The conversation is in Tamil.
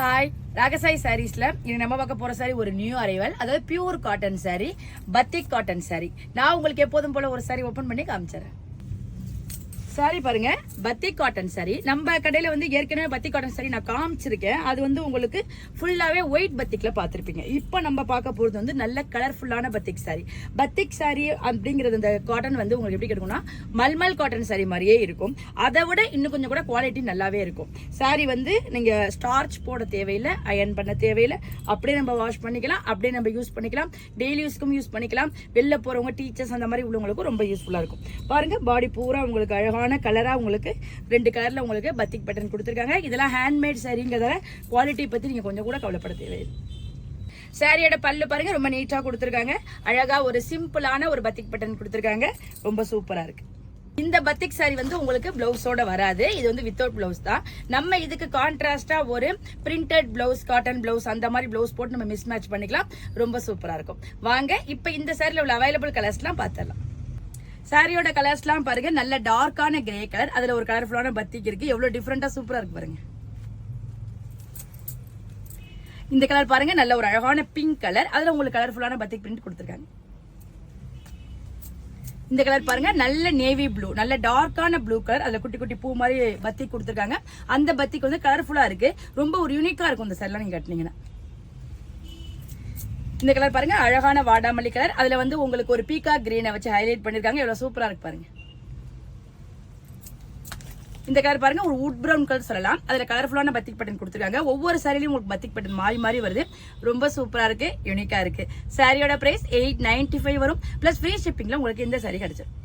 ஹாய் ராகசாய் சாரீஸ்ல இது நம்ம பார்க்க போற சாரி ஒரு நியூ அரைவல், அதாவது pure cotton sari, batik cotton sari. நான் உங்களுக்கு எப்போதும் போல ஒரு சாரி ஓபன் பண்ணி காமிச்சறேன். சாரி பாருங்க, பத்திக் காட்டன் சாரி. நம்ம கடையில வந்து ஏற்கனவே பத்திக் காட்டன் சாரி நான் காமிச்சிருக்கேன். அது வந்து உங்களுக்கு ஃபுல்லாவே ஒயிட் பத்திக்ல பாத்திருப்பீங்க. இப்போ நம்ம பார்க்க போறது வந்து நல்ல கலர்ஃபுல்லான பத்திக் சாரி. பத்திக் சாரி அப்படிங்கிறது இந்த காட்டன் வந்து உங்களுக்கு எப்படி கிடைக்கும்னா மல்மல் காட்டன் சாரி மாதிரியே இருக்கும். அதை விட இன்னும் கொஞ்சம் கூட குவாலிட்டி நல்லாவே இருக்கும். சாரி வந்து நீங்க ஸ்டார்ச் போட தேவையில்லை, அயன் பண்ண தேவையில்லை. அப்படியே நம்ம வாஷ் பண்ணிக்கலாம், அப்படியே நம்ம யூஸ் பண்ணிக்கலாம், டெய்லி யூஸ்க்கும் யூஸ் பண்ணிக்கலாம். வெளில போறவங்க, டீச்சர்ஸ் அந்த மாதிரி உள்ளவங்களுக்கும் ரொம்ப யூஸ்ஃபுல்லா இருக்கும். பாருங்க, பாடி பூரா உங்களுக்கு அழகான கலரா உங்களுக்கு 2 கலர்ல உங்களுக்கு பத்திக் பேட்டர்ன் கொடுத்திருக்காங்க. இதெல்லாம் ஹேண்ட்மேட் சாரிங்கிறதால குவாலிட்டி பத்தி நீங்க கொஞ்சம் கூட கவலைப்பட தேவையில்லை. சாரியோட பல்லு பாருங்க, ரொம்ப நீட்டா கொடுத்திருக்காங்க. அழகா ஒரு சிம்பிளான ஒரு பத்திக் பேட்டர்ன் கொடுத்திருக்காங்க. ரொம்ப சூப்பரா இருக்கு. இந்த பத்திக் சாரி வந்து உங்களுக்கு பிளவுஸோட வராது, இது வந்து வித்தவுட் பிளவுஸ் தான். நம்ம இதுக்கு கான்ட்ராஸ்டா ஒரு பிரிண்டட் பிளவுஸ், காட்டன் பிளவுஸ் அந்த மாதிரி பிளவுஸ் போட்டு நம்ம மிஸ் மேட்ச் பண்ணிக்கலாம். ரொம்ப சூப்பரா இருக்கும். வாங்க இப்ப இந்த சாரில உள்ள அவைலபிள் கலர்ஸ் எல்லாம் பார்த்தரலாம். சாரியோட கலர்ஸ்லாம் பாருங்க, நல்ல டார்க்கான கிரே கலர், அதுல ஒரு கலர்ஃபுல்லான பத்திக் இருக்கு. எவ்வளவு டிஃபரெண்டா சூப்பரா இருக்கு பாருங்க. இந்த கலர் பாருங்க, நல்ல ஒரு அழகான பிங்க் கலர், அதுல உங்களுக்கு கலர்ஃபுல்லான பத்திக் பிரிண்ட் கொடுத்திருக்காங்க. இந்த கலர் பாருங்க, நல்ல நேவி ப்ளூ, நல்ல டார்க்கான ப்ளூ கலர், அதுல குட்டி குட்டி பூ மாதிரி பத்திக் கொடுத்திருக்காங்க. அந்த பத்திக் வந்து கலர்ஃபுல்லா இருக்கு, ரொம்ப ஒரு யூனிக்கா இருக்கும் இந்த சாரிலாம் நீங்க கட்டினீங்கன்னா. இந்த கலர் பாருங்க, அழகான வாடாமல்லி கலர், அதுல வந்து உங்களுக்கு ஒரு பீகாக் கிரீனை வச்சு ஹைலைட் பண்ணிருக்காங்க. எவ்வளவு சூப்பரா இருக்கு பாருங்க. இந்த கலர் பாருங்க, ஒரு வுட் பிரவுன் கலர் சொல்லலாம், அதுல கலர்ஃபுல்லான பத்திக் பேட்டர்ன் கொடுத்திருக்காங்க. ஒவ்வொரு சாரிலையும் உங்களுக்கு பத்திக் பேட்டர்ன் மாறி மாறி வருது. ரொம்ப சூப்பரா இருக்கு, யூனிக்கா இருக்கு. சாரியோட பிரைஸ் 895 வரும், பிளஸ் ஃப்ரீ ஷிப்பிங்ல உங்களுக்கு இந்த சாரி கிடைச்சிடும்.